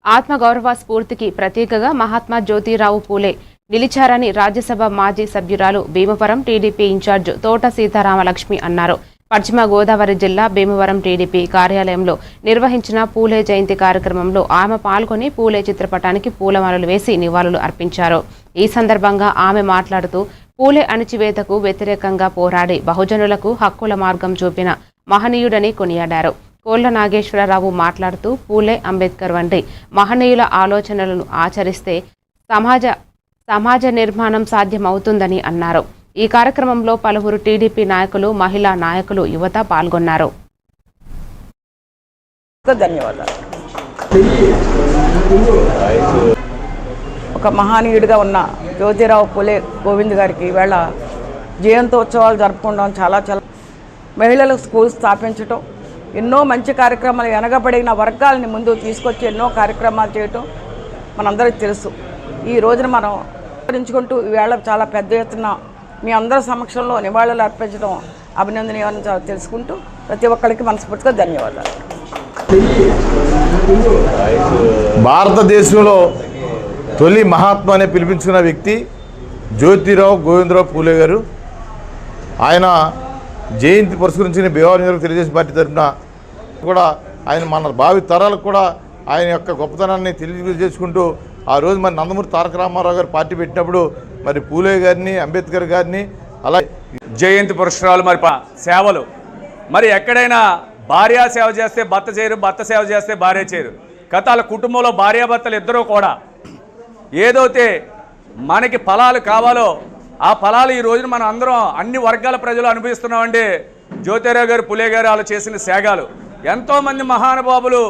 ఆత్మగౌరవ స్ఫూర్తికి ప్రతీకగా మహాత్మా జ్యోతిరావు పూలే నిలిచారని రాజ్యసభ మాజీ సభ్యురాలు భీమవరం టీడీపీ ఇన్ఛార్జ్ తోట సీతారామలక్ష్మి అన్నారు. పశ్చిమ గోదావరి జిల్లా భీమవరం టీడీపీ కార్యాలయంలో నిర్వహించిన పూలే జయంతి కార్యక్రమంలో ఆమె పాల్గొని పూలే చిత్రపటానికి పూలమాలలు వేసి నివాళులు అర్పించారు. ఈ సందర్భంగా ఆమె మాట్లాడుతూ పూలే అణచివేతకు వ్యతిరేకంగా పోరాడి బహుజనులకు హక్కుల మార్గం చూపిన మహనీయుడని కొనియాడారు. కోళ్ల నాగేశ్వరరావు మాట్లాడుతూ పూలే అంబేద్కర్ వంటి మహనీయుల ఆలోచనలను ఆచరిస్తే సమాజ నిర్మాణం సాధ్యమవుతుందని అన్నారు. ఈ కార్యక్రమంలో పలువురు టీడీపీ నాయకులు, మహిళా నాయకులు, యువత పాల్గొన్నారు. ధన్యవాదాలు. ఒక మహనీయుడిగా ఉన్న జ్యోతిరావు పూలే గోవింద్ గారికి ఈవేళ జయంతోత్సవాలు జరుపుకోవడం చాలా మహిళలకు స్కూల్ స్థాపించడం, ఎన్నో మంచి కార్యక్రమాలు, వెనకబడిన వర్గాలని ముందు తీసుకొచ్చి ఎన్నో కార్యక్రమాలు చేయటం మనందరికీ తెలుసు. ఈ రోజున మనం ఆచరించుకుంటూ ఈవేళ చాలా పెద్ద ఎత్తున మీ అందరి సమక్షంలో నివాళులు అర్పించడం అభినందనీయమని తెలుసుకుంటూ ప్రతి ఒక్కరికి మనస్ఫూర్తిగా ధన్యవాదాలు. భారతదేశంలో తొలి మహాత్మా అనే పిలిపించుకున్న వ్యక్తి జ్యోతిరావు గోవిందరావు పూలే గారు. ఆయన జయంతి పురస్కరించిన భీమవరం తెలుగుదేశం పార్టీ తరఫున కూడా ఆయన మన భావి తరాలకు కూడా ఆయన యొక్క గొప్పతనాన్ని తెలియజేసుకుంటూ ఆ రోజు మరి నందమూరి తారక రామారావు గారు పార్టీ పెట్టినప్పుడు మరి పూలే గారిని, అంబేద్కర్ గారిని, అలా జయంతి పురస్కారాలు, మరి సేవలు, మరి ఎక్కడైనా భార్య సేవ చేస్తే భర్త చేయరు, భర్త సేవ చేస్తే భార్య చేయరు. వాళ్ళ కుటుంబంలో భార్యాభర్తలు ఇద్దరూ కూడా ఏదైతే మనకి ఫలాలు కావాలో ఆ ఫలాలు ఈ రోజున మనం అందరం అన్ని వర్గాల ప్రజలు అనుభవిస్తున్నామండి. జ్యోతిరావు గారు, పూలే గారు వాళ్ళు చేసిన త్యాగాలు, ఎంతోమంది మహానుభావులు